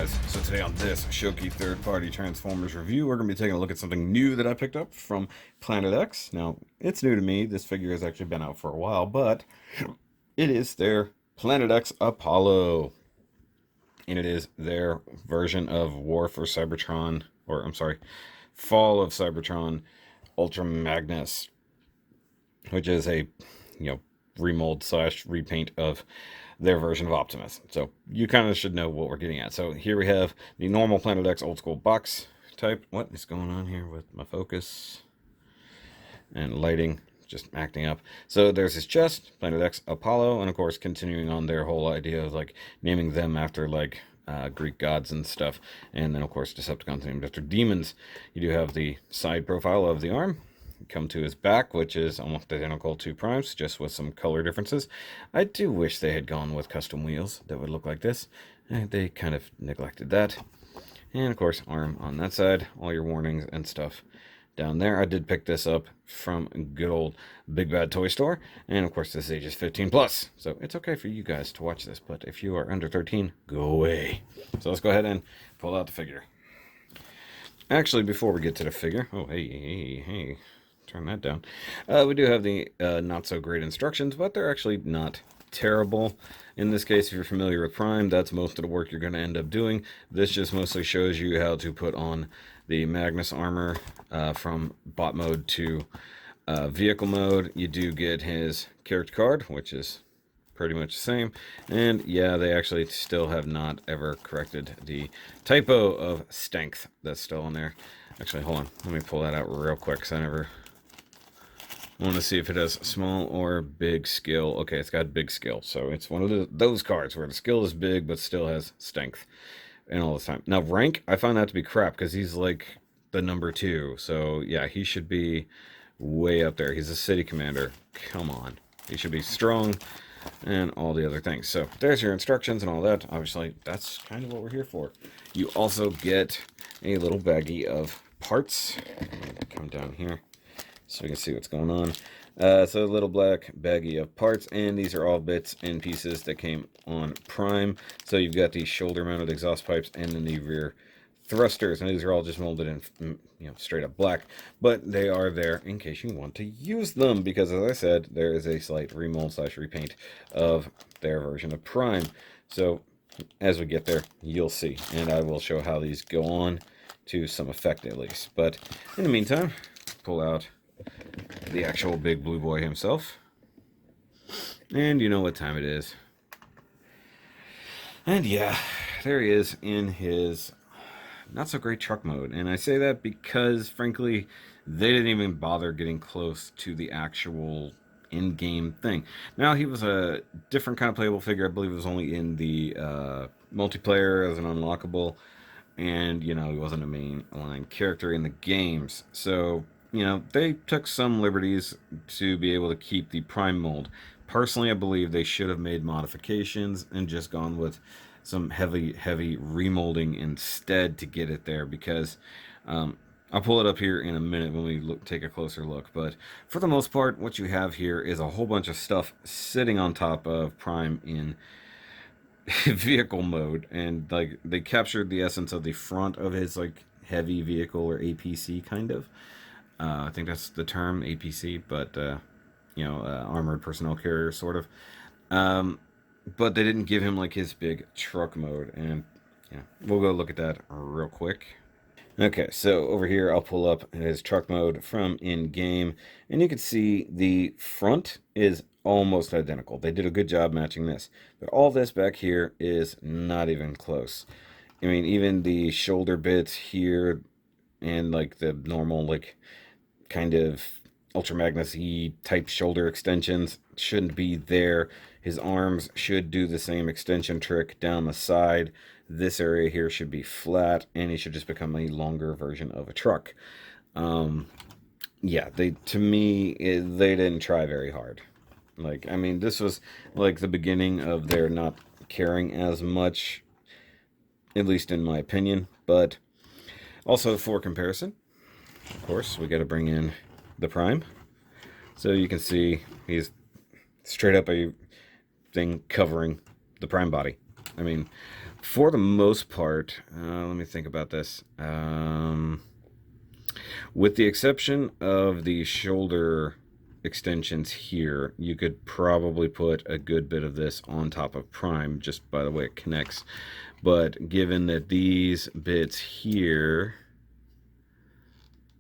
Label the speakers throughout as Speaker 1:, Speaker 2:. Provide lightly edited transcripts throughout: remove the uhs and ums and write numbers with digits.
Speaker 1: guys, so today on this SHOKY third-party Transformers review, we're going to be taking a look at something new that I picked up from Planet X. Now, it's new to me, this figure has actually been out for a while, but it is their Planet X Apollo. And it is their version of War for Cybertron, or I'm sorry, Fall of Cybertron Ultra Magnus, which is a, remold slash repaint of their version of Optimus. So you kind of should know what we're getting at. So here we have the normal Planet X old school box type. What is going on here with my focus and lighting? Just acting up. So there's his chest, Planet X Apollo, and of course continuing on their whole idea of like naming them after like Greek gods and stuff. And then of course Decepticons named after demons. You do have the side profile of the arm. Come to his back, which is almost identical to Prime's, just with some color differences. I do wish they had gone with custom wheels that would look like this. They kind of neglected that. And of course, arm on that side, all your warnings and stuff down there. I did pick this up from good old Big Bad Toy Store. And of course, this age is 15 plus. So it's okay for you guys to watch this, but if you are under 13, go away. So let's go ahead and pull out the figure. Actually, before we get to the figure, oh, hey. Turn that down. We do have the not so great instructions, but they're actually not terrible. In this case, if you're familiar with Prime, that's most of the work you're going to end up doing. This just mostly shows you how to put on the Magnus armor from bot mode to vehicle mode. You do get his character card, which is pretty much the same. And yeah, they actually still have not ever corrected the typo of strength that's still in there. Actually, hold on. Let me pull that out real quick because I want to see if it has small or big skill. Okay, it's got big skill. So it's one of those cards where the skill is big but still has strength and all this time. Now, rank, I found that to be crap because he's like the number 2. So yeah, he should be way up there. He's a city commander. Come on. He should be strong and all the other things. So there's your instructions and all that. Obviously, that's kind of what we're here for. You also get a little baggie of parts. Come down here so we can see what's going on. So a little black baggie of parts, and these are all bits and pieces that came on Prime. So you've got the shoulder mounted exhaust pipes and then the rear thrusters, and these are all just molded in straight up black, but they are there in case you want to use them, because as I said, there is a slight remold slash repaint of their version of Prime. So as we get there, you'll see, and I will show how these go on to some effect at least. But in the meantime, pull out the actual big blue boy himself, and you know what time it is. And yeah, there he is in his not so great truck mode. And I say that because frankly they didn't even bother getting close to the actual in-game thing. Now, he was a different kind of playable figure. I believe it was only in the multiplayer as an unlockable, and he wasn't a mainline character in the games. So they took some liberties to be able to keep the Prime mold. Personally, I believe they should have made modifications and just gone with some heavy remolding instead to get it there, because I'll pull it up here in a minute when we take a closer look. But for the most part, what you have here is a whole bunch of stuff sitting on top of Prime in vehicle mode, and like they captured the essence of the front of his like heavy vehicle, or APC kind of. I think that's the term, APC, but armored personnel carrier sort of. But they didn't give him like his big truck mode, and we'll go look at that real quick. Okay, so over here I'll pull up his truck mode from in-game, and you can see the front is almost identical. They did a good job matching this, but all this back here is not even close. I mean, even the shoulder bits here and like the normal like kind of Ultra Magnus-y type shoulder extensions shouldn't be there. His arms should do the same extension trick down the side. This area here should be flat, and he should just become a longer version of a truck. Yeah, to me, they didn't try very hard. Like, I mean, this was like the beginning of their not caring as much, at least in my opinion. But also for comparison, of course, we got to bring in the Prime. So you can see he's straight up a thing covering the Prime body. I mean, For the most part, let me think about this. With the exception of the shoulder extensions here, you could probably put a good bit of this on top of Prime just by the way it connects. But given that these bits here,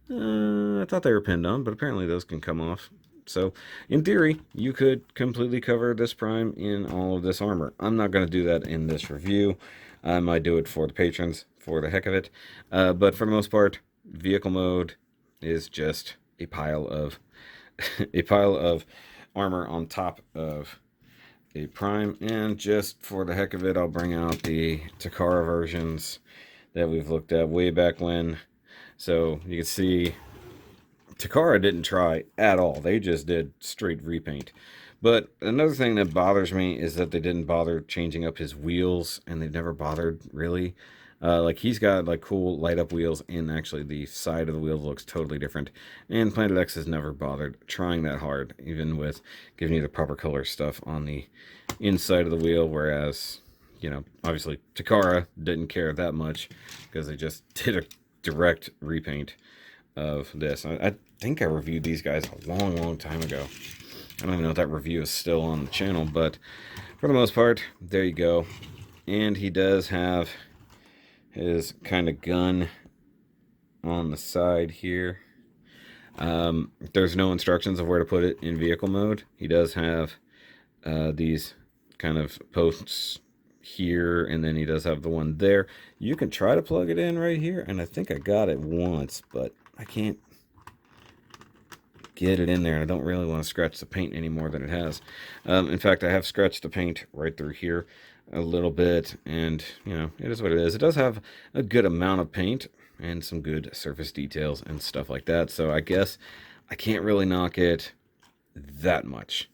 Speaker 1: I thought they were pinned on, but apparently those can come off. So, in theory, you could completely cover this Prime in all of this armor. I'm not going to do that in this review. I might do it for the patrons, for the heck of it. But for the most part, vehicle mode is just a pile of a pile of armor on top of a Prime. And just for the heck of it, I'll bring out the Takara versions that we've looked at way back when. So you can see Takara didn't try at all. They just did straight repaint. But another thing that bothers me is that they didn't bother changing up his wheels, and they've never bothered really. Like he's got like cool light up wheels, and actually the side of the wheel looks totally different. And Planet X has never bothered trying that hard, even with giving you the proper color stuff on the inside of the wheel. Whereas, you know, obviously Takara didn't care that much because they just did a direct repaint of this. I think I reviewed these guys a long time ago. I don't even know if that review is still on the channel, but for the most part, there you go. And he does have his kind of gun on the side here. There's no instructions of where to put it in vehicle mode. He does have these kind of posts here, and then he does have the one there. You can try to plug it in right here, and I think I got it once, but I can't get it in there, and I don't really want to scratch the paint any more than it has. In fact, I have scratched the paint right through here a little bit, and you know, it is what it is. It does have a good amount of paint and some good surface details and stuff like that, so I guess I can't really knock it that much.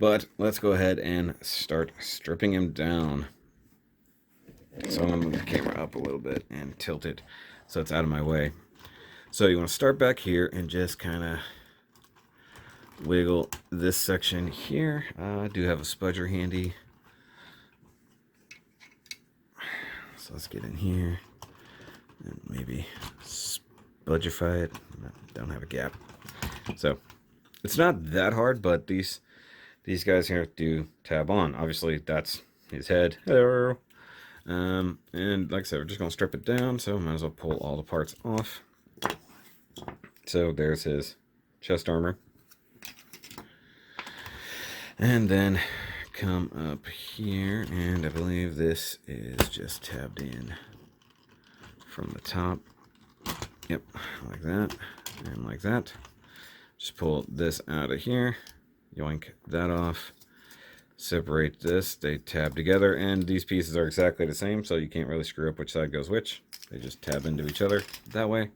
Speaker 1: But let's go ahead and start stripping him down. So I'm going to move the camera up a little bit and tilt it so it's out of my way. So you want to start back here and just kind of wiggle this section here. I do have a spudger handy. So let's get in here and maybe spudgify it. Don't have a gap. So it's not that hard, but these guys here do tab on. Obviously, that's his head. Hello. And like I said, we're just going to strip it down, so might as well pull all the parts off. So there's his chest armor. And then come up here, and I believe this is just tabbed in from the top. Yep, like that, and like that. Just pull this out of here. Yoink that off. Separate this. They tab together, and these pieces are exactly the same, so you can't really screw up which side goes which. They just tab into each other that way.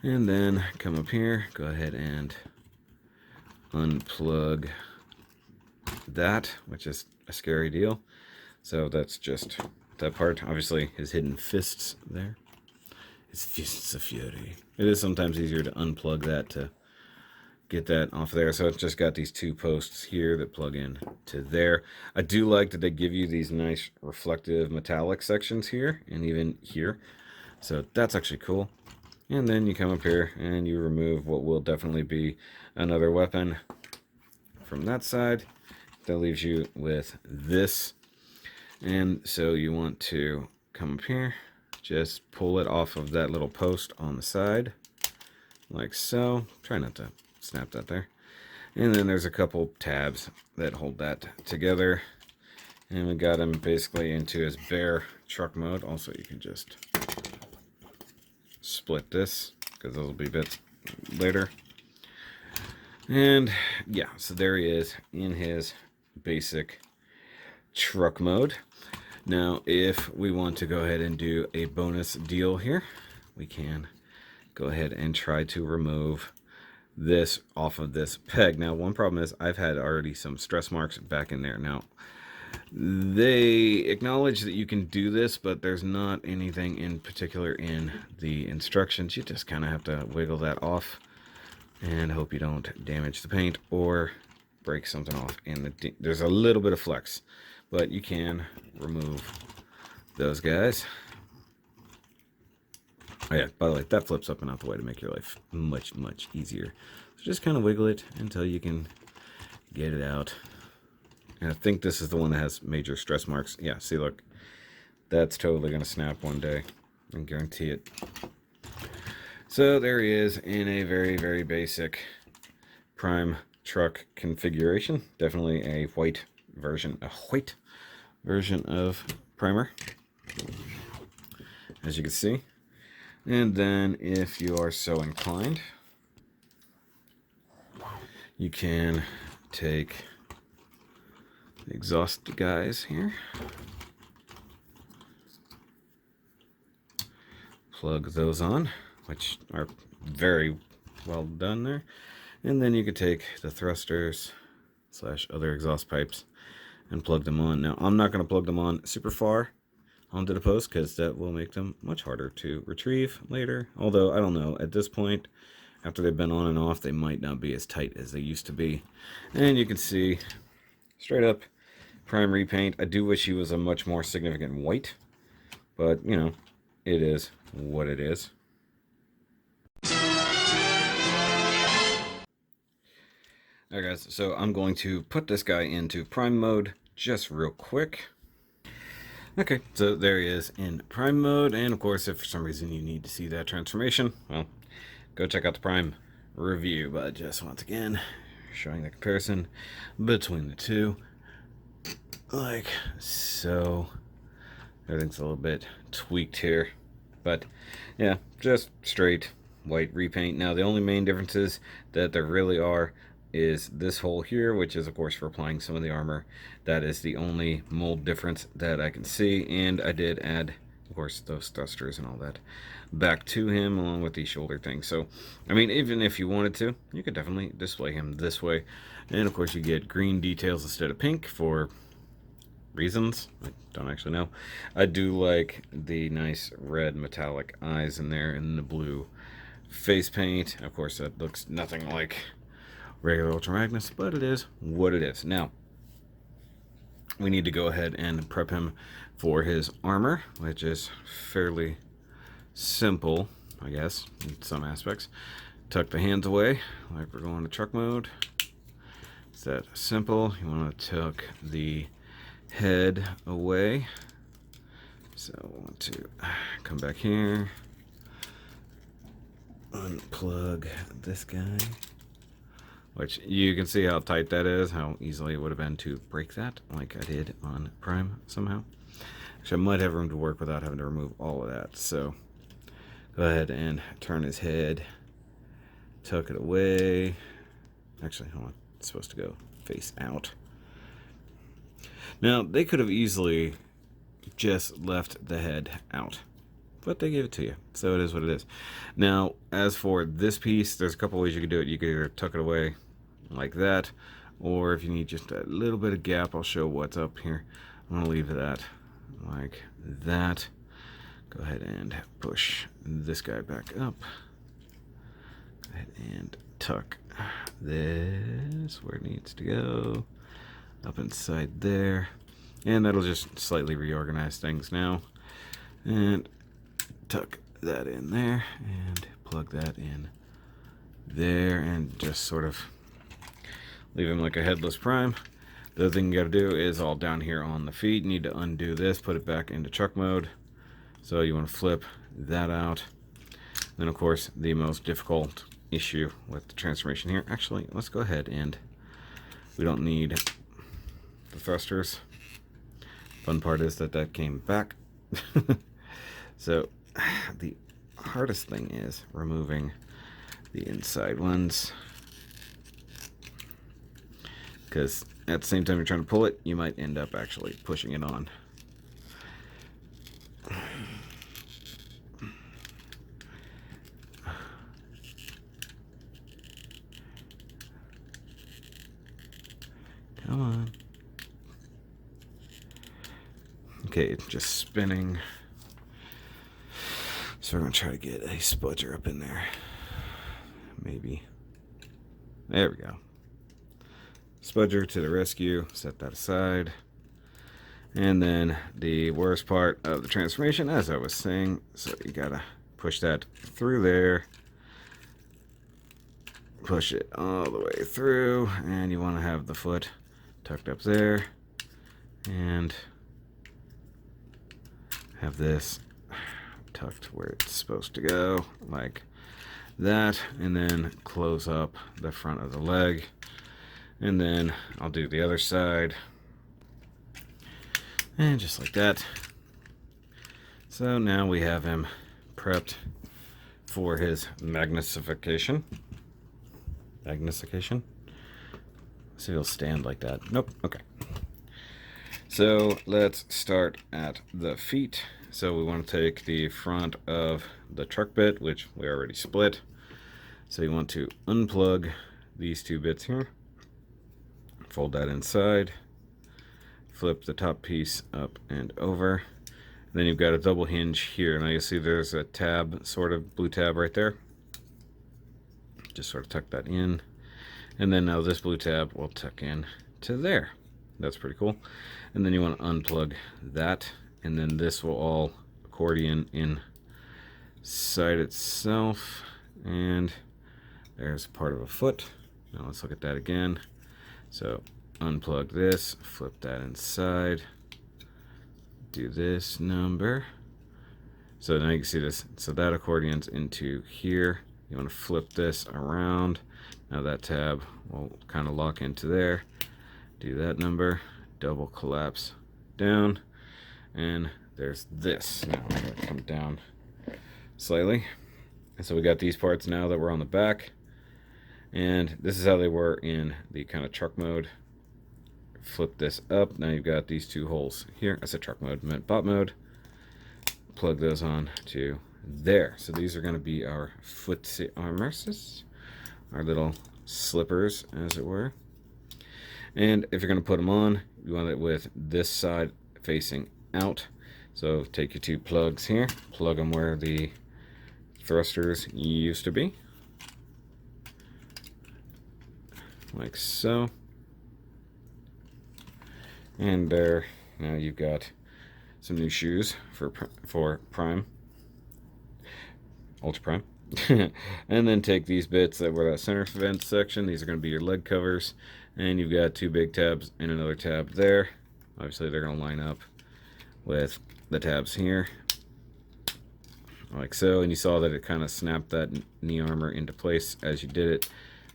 Speaker 1: And then come up here, go ahead and unplug that, which is a scary deal. So that's just that part. Obviously, his hidden fists there. His fists of fury. It is sometimes easier to unplug that to get that off there. So it's just got these two posts here that plug in to there. I do like that they give you these nice reflective metallic sections here and even here. So that's actually cool. And then you come up here and you remove what will definitely be another weapon from that side. That leaves you with this. And so you want to come up here, just pull it off of that little post on the side, like so. Try not to snap that there. And then there's a couple tabs that hold that together. And we got him basically into his bare truck mode. Also, you can just split this, because those will be bits later. And yeah, so there he is in his basic truck mode. Now, if we want to go ahead and do a bonus deal here, we can go ahead and try to remove this off of this peg. Now, one problem is I've had already some stress marks back in there. Now, they acknowledge that you can do this, but there's not anything in particular in the instructions. You just kind of have to wiggle that off and hope you don't damage the paint or break something off in the there's a little bit of flex, but you can remove those guys. Oh yeah, by the way, that flips up and out the way to make your life much, much easier. So just kind of wiggle it until you can get it out. And I think this is the one that has major stress marks. Yeah, see, look. That's totally going to snap one day. I can guarantee it. So there he is in a very, very basic Prime truck configuration. Definitely a white version of primer, as you can see. And then if you are so inclined, you can take the exhaust guys here, plug those on, which are very well done there. And then you could take the thrusters / other exhaust pipes and plug them on. Now, I'm not going to plug them on super far onto the post because that will make them much harder to retrieve later. Although, I don't know, at this point, after they've been on and off, they might not be as tight as they used to be. And you can see, straight up, Prime repaint. I do wish he was a much more significant white, but, you know, it is what it is. Alright guys, so I'm going to put this guy into Prime mode just real quick. Okay, so there he is in Prime mode, and of course if for some reason you need to see that transformation, well, go check out the Prime review, but just once again, showing the comparison between the two, like so. Everything's a little bit tweaked here, but yeah, just straight white repaint. Now the only main differences that there really are is this hole here, which is of course for applying some of the armor. That is the only mold difference that I can see, and I did add, of course, those thrusters and all that back to him along with the shoulder thing. So I mean, even if you wanted to, you could definitely display him this way, and of course you get green details instead of pink for reasons I don't actually know. I do like the nice red metallic eyes in there and the blue face paint. Of course that looks nothing like regular Ultra Magnus, but it is what it is. Now we need to go ahead and prep him for his armor, which is fairly simple, I guess, in some aspects. Tuck the hands away like we're going to truck mode. It's that simple. You want to tuck the head away. So I want to come back here, unplug this guy, which you can see how tight that is, how easily it would have been to break that like I did on Prime somehow. Actually, I might have room to work without having to remove all of that. So go ahead and turn his head, tuck it away. Actually, hold on, it's supposed to go face out. Now, they could have easily just left the head out, but they gave it to you, so it is what it is. Now, as for this piece, there's a couple ways you can do it. You could either tuck it away like that, or if you need just a little bit of gap, I'll show what's up here. I'm going to leave that like that. Go ahead and push this guy back up. Go ahead and tuck this where it needs to go. Up inside there, and that'll just slightly reorganize things now. And tuck that in there and plug that in there, and just sort of leave him like a headless Prime. The other thing you gotta do is all down here on the feet. You need to undo this, put it back into truck mode. So you want to flip that out. Then of course the most difficult issue with the transformation here, actually let's go ahead and, we don't need the thrusters. Fun part is that came back. So the hardest thing is removing the inside ones, because at the same time you're trying to pull it, you might end up actually pushing it on. Come on. Okay, it's just spinning. So we're going to try to get a spudger up in there. Maybe. There we go. Spudger to the rescue. Set that aside. And then the worst part of the transformation, as I was saying, so you gotta push that through there, push it all the way through, and you want to have the foot tucked up there, and have this tucked where it's supposed to go, like that, and then close up the front of the leg. And then I'll do the other side, and just like that. So now we have him prepped for his magnification. Magnification? See if he'll stand like that. Nope. Okay. So let's start at the feet. So we want to take the front of the truck bit, which we already split. So you want to unplug these two bits here. Fold that inside. Flip the top piece up and over. Then you've got a double hinge here. Now you see there's a tab, sort of blue tab right there. Just sort of tuck that in. And then now this blue tab will tuck in to there. That's pretty cool. And then you want to unplug that. And then this will all accordion inside itself. And there's part of a foot. Now let's look at that again. So unplug this, flip that inside. Do this number. So now you can see this. So that accordions into here. You want to flip this around. Now that tab will kind of lock into there. Do that number. Double collapse down. And there's this. Now I'm going to come down slightly. And so we got these parts now that were on the back. And this is how they were in the kind of truck mode. Flip this up. Now you've got these two holes here. I said truck mode, meant bot mode. Plug those on to there. So these are going to be our foot armrests, our little slippers, as it were. And if you're going to put them on, you want it with this side facing out. So take your two plugs here, plug them where the thrusters used to be, like so. And there, now you've got some new shoes for Prime, Ultra Prime. And then take these bits that were that center vent section. These are going to be your leg covers. And you've got two big tabs and another tab there. Obviously they're going to line up with the tabs here, like so. And you saw that it kind of snapped that knee armor into place as you did it,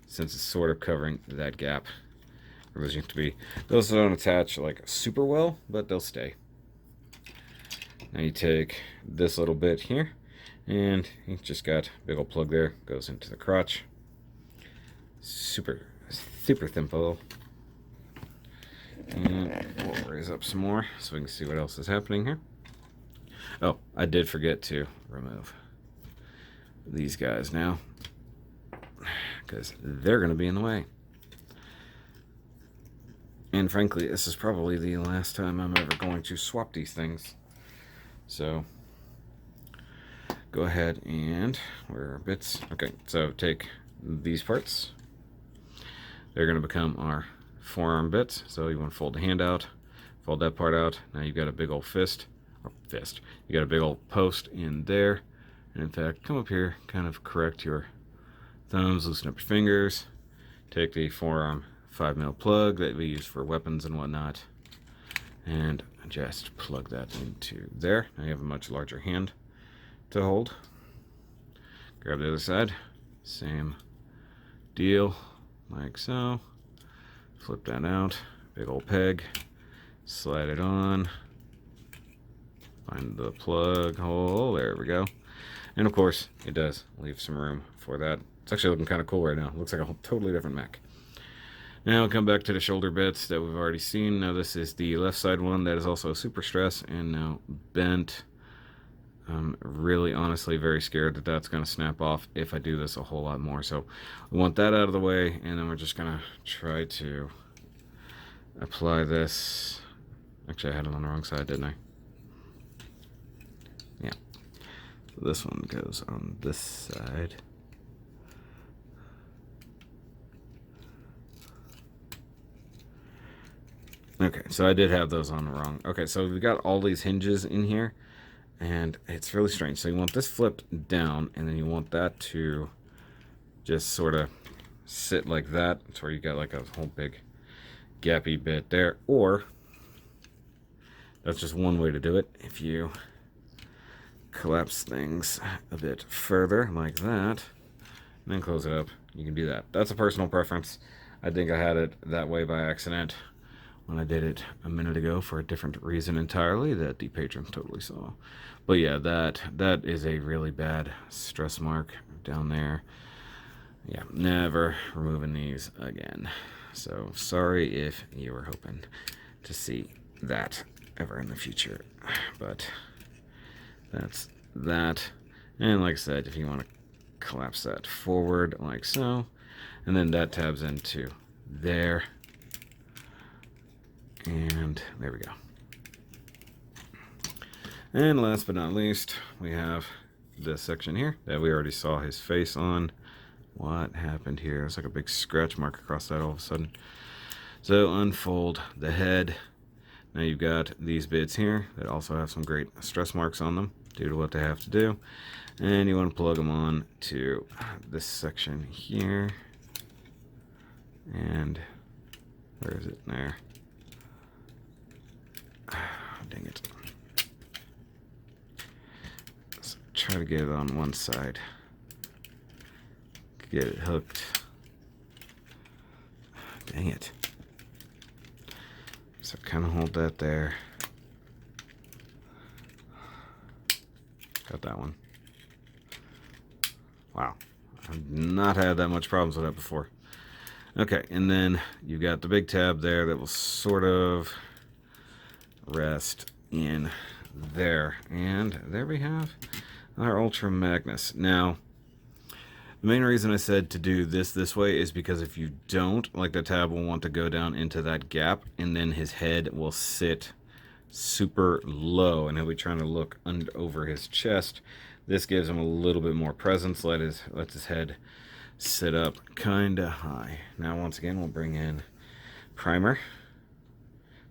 Speaker 1: since it's sort of covering that gap. Those used to be, those don't attach like super well, but they'll stay. Now you take this little bit here, and you just got a big old plug there, goes into the crotch. Super simple. And we'll raise up some more so we can see what else is happening here. Oh, I did forget to remove these guys now, because they're going to be in the way. And frankly, this is probably the last time I'm ever going to swap these things. So go ahead and, where are bits? Okay, so take these parts. They're going to become our forearm bits. So you want to fold the hand out, fold that part out. Now you've got a big old fist. You got a big old post in there. And in fact, come up here, kind of correct your thumbs, loosen up your fingers. Take the forearm 5mm plug that we use for weapons and whatnot, and just plug that into there. Now you have a much larger hand to hold. Grab the other side, same deal, like so. Flip that out, big old peg, slide it on, find the plug hole, there we go. And of course, it does leave some room for that. It's actually looking kind of cool right now. It looks like a totally different mech. Now we'll come back to the shoulder bits that we've already seen. Now this is the left side one that is also super stress and now bent. I'm really honestly very scared that that's going to snap off if I do this a whole lot more. So we want that out of the way, and then we're just going to try to apply this. Actually, I had it on the wrong side, didn't I? Yeah. So this one goes on this side. Okay, so I did have those on wrong. Okay, so we've got all these hinges in here, and it's really strange. So you want this flipped down, and then you want that to just sort of sit like that. It's where you got like a whole big gappy bit there. Or that's just one way to do it. If you collapse things a bit further like that, and then close it up, you can do that. That's a personal preference. I think I had it that way by accident when I did it a minute ago for a different reason entirely that the patrons totally saw. But yeah, that is a really bad stress mark down there. Yeah, never removing these again. So sorry if you were hoping to see that ever in the future, but that's that. And like I said, if you want to collapse that forward like so, and then that tabs into there, and there we go. And last but not least, we have this section here that we already saw his face on. What happened here? There's like a big scratch mark across that all of a sudden. So unfold the head. Now you've got these bits here that also have some great stress marks on them due to what they have to do. And you want to plug them on to this section here. And where is it? There. Dang it. So try to get it on one side. Get it hooked. Dang it. So kind of hold that there. Got that one. Wow. I've not had that much problems with that before. Okay, and then you've got the big tab there that will sort of rest in there. And there we have our Ultra Magnus. Now, the main reason I said to do this way is because if you don't, like, the tab will want to go down into that gap, and then his head will sit super low, and he'll be trying to look over his chest. This gives him a little bit more presence, lets his head sit up kind of high. Now, once again, we'll bring in primer,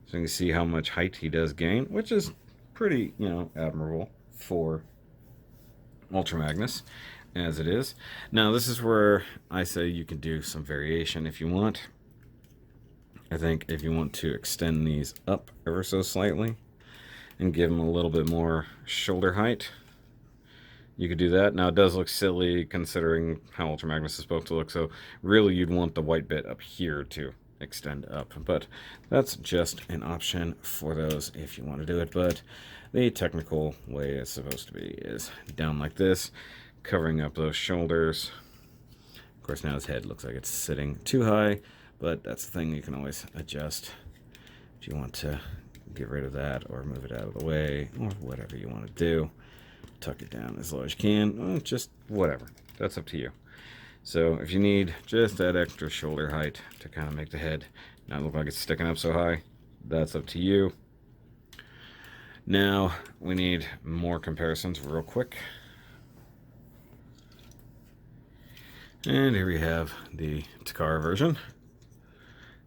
Speaker 1: so you can see how much height he does gain, which is pretty, admirable for Ultra Magnus as it is. Now, this is where I say you can do some variation if you want. I think if you want to extend these up ever so slightly and give them a little bit more shoulder height, you could do that. Now, it does look silly considering how Ultra Magnus is supposed to look, so really you'd want the white bit up here to extend up, but that's just an option for those if you want to do it. But the technical way it's supposed to be is down like this, covering up those shoulders. Of course, now his head looks like it's sitting too high, but that's the thing, you can always adjust if you want to get rid of that or move it out of the way or whatever you want to do. Tuck it down as low as you can, just whatever, that's up to you. So if you need just that extra shoulder height to kind of make the head not look like it's sticking up so high, that's up to you. Now we need more comparisons real quick. And here we have the Takara version.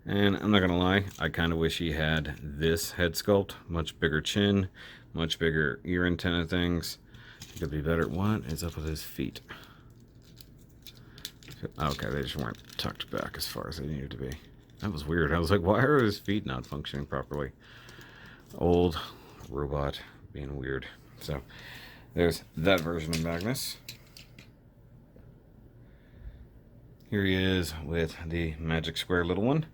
Speaker 1: And I'm not gonna lie, I kind of wish he had this head sculpt. Much bigger chin, much bigger ear antenna things. It could be better. What is up with his feet? Okay, they just weren't tucked back as far as they needed to be. That was weird. I was like, why are his feet not functioning properly? Old robot being weird. So there's that version of Magnus. Here he is with the magic square little one.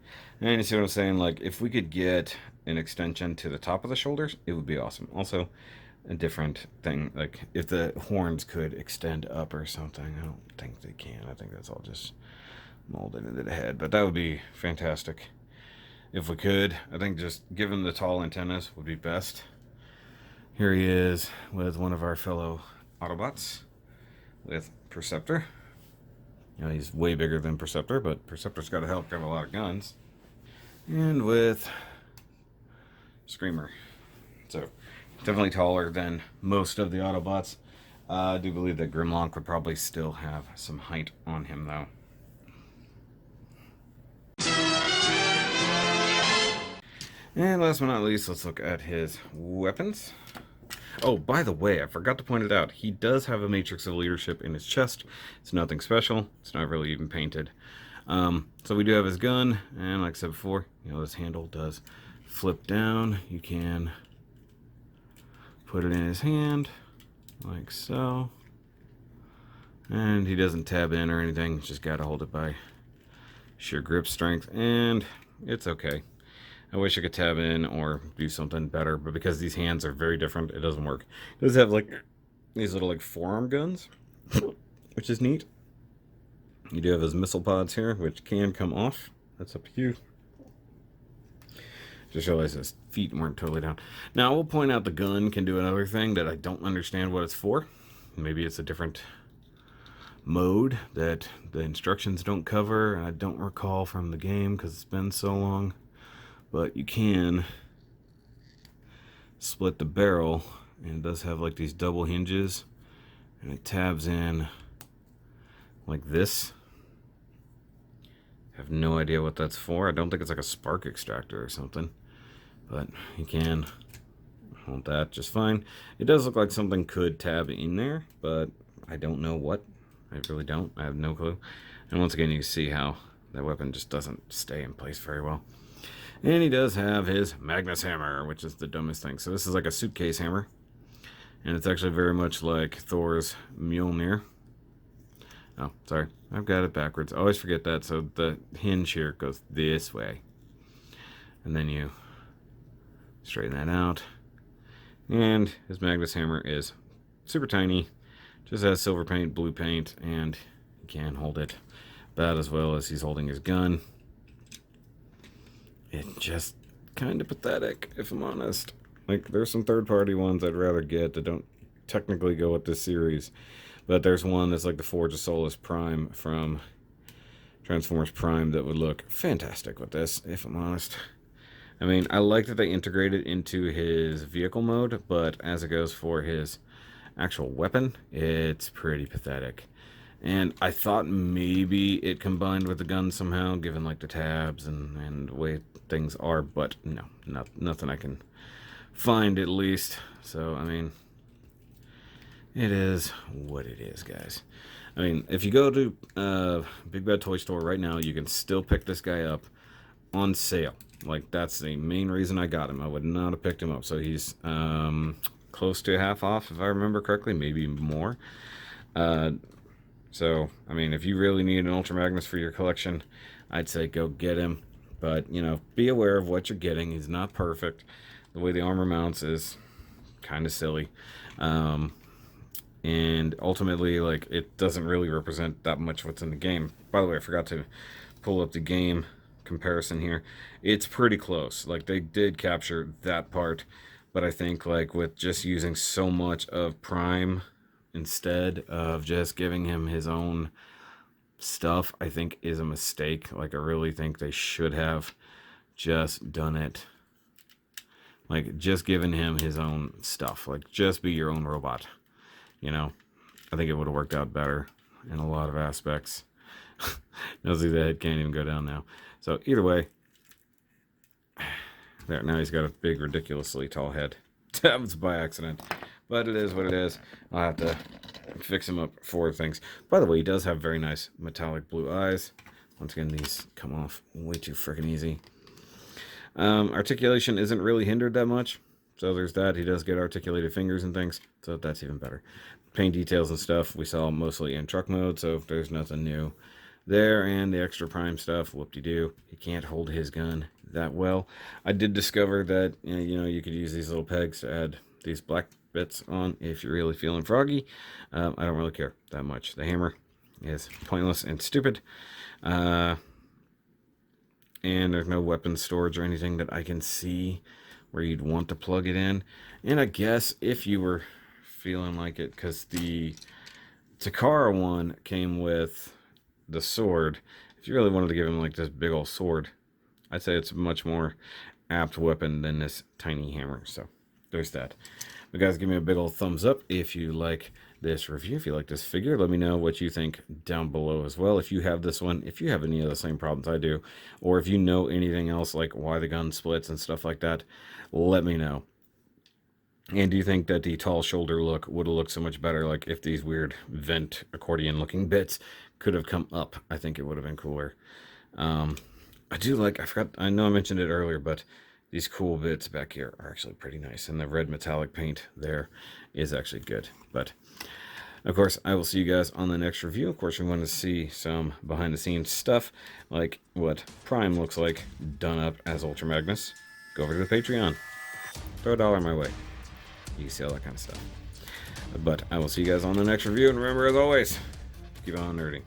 Speaker 1: And you see what I'm saying? Like, if we could get an extension to the top of the shoulders, it would be awesome. Also, a different thing, like if the horns could extend up or something. I don't think they can. I think that's all just molded into the head, but that would be fantastic if we could. I think just giving the tall antennas would be best. Here he is with one of our fellow Autobots with Perceptor. He's way bigger than Perceptor, but Perceptor's got to help got a lot of guns. And with Screamer. So definitely taller than most of the Autobots. I do believe that Grimlock would probably still have some height on him, though. And last but not least, let's look at his weapons. Oh, by the way, I forgot to point it out. He does have a Matrix of Leadership in his chest. It's nothing special. It's not really even painted. So we do have his gun, and like I said before, this handle does flip down. You can put it in his hand, like so. And he doesn't tab in or anything. Just got to hold it by sheer grip strength, and it's okay. I wish I could tab in or do something better, but because these hands are very different, it doesn't work. It does have like these little like forearm guns, which is neat. You do have his missile pods here, which can come off. That's up to you. Just realized his feet weren't totally down. Now, I will point out the gun can do another thing that I don't understand what it's for. Maybe it's a different mode that the instructions don't cover, and I don't recall from the game because it's been so long. But you can split the barrel, and it does have like these double hinges, and it tabs in like this. I have no idea what that's for. I don't think it's like a spark extractor or something, but you can hold that just fine. It does look like something could tab in there, but I don't know what. I really don't. I have no clue. And once again, you can see how that weapon just doesn't stay in place very well. And he does have his Magnus hammer, which is the dumbest thing. So this is like a suitcase hammer. And it's actually very much like Thor's Mjolnir. Oh, sorry. I've got it backwards. I always forget that. So the hinge here goes this way. And then you straighten that out. And his Magnus hammer is super tiny. Just has silver paint, blue paint, and you can hold it about as well as he's holding his gun. It's just kind of pathetic, if I'm honest. Like, there's some third-party ones I'd rather get that don't technically go with this series. But there's one that's like the Forge of Solus Prime from Transformers Prime that would look fantastic with this, if I'm honest. I mean, I like that they integrated into his vehicle mode, but as it goes for his actual weapon, it's pretty pathetic. And I thought maybe it combined with the gun somehow, given like the tabs and the way things are, but no, nothing I can find at least. So, I mean, it is what it is, guys. I mean, if you go to Big Bad Toy Store right now, you can still pick this guy up on sale. Like, that's the main reason I got him. I would not have picked him up. So he's close to half off, if I remember correctly, maybe more. So, I mean, if you really need an Ultra Magnus for your collection, I'd say go get him. But, be aware of what you're getting. He's not perfect. The way the armor mounts is kind of silly. And ultimately, like, it doesn't really represent that much what's in the game. By the way, I forgot to pull up the game comparison here. It's pretty close. Like, they did capture that part. But I think, like, with just using so much of Prime instead of just giving him his own stuff, I think is a mistake. Like, I really think they should have just done it. Like, just giving him his own stuff. Like, just be your own robot. I think it would have worked out better in a lot of aspects. Nosy the head can't even go down now. So, either way, there, now he's got a big, ridiculously tall head. That was by accident. But it is what it is. I'll have to fix him up for things. By the way, he does have very nice metallic blue eyes. Once again, these come off way too freaking easy. Articulation isn't really hindered that much. So there's that. He does get articulated fingers and things. So that's even better. Paint details and stuff we saw mostly in truck mode. So there's nothing new there. And the extra Prime stuff, whoop-de-doo. He can't hold his gun that well. I did discover that, you could use these little pegs to add these black bits on if you're really feeling froggy. I don't really care that much. The hammer is pointless and stupid. And there's no weapon storage or anything that I can see where you'd want to plug it in. And I guess if you were feeling like it, because the Takara one came with the sword, if you really wanted to give him like this big old sword, I'd say it's a much more apt weapon than this tiny hammer. So there's that. But guys, give me a big old thumbs up if you like this review. If you like this figure, let me know what you think down below as well. If you have this one, if you have any of the same problems I do, or if you know anything else like why the gun splits and stuff like that, let me know. And do you think that the tall shoulder look would have looked so much better, like if these weird vent accordion looking bits could have come up? I think it would have been cooler. I do like, I know I mentioned it earlier, but these cool bits back here are actually pretty nice. And the red metallic paint there is actually good. But of course, I will see you guys on the next review. Of course, you want to see some behind the scenes stuff, like what Prime looks like done up as Ultra Magnus. Go over to the Patreon. Throw $1 my way. You can see all that kind of stuff. But I will see you guys on the next review. And remember, as always, keep on nerding.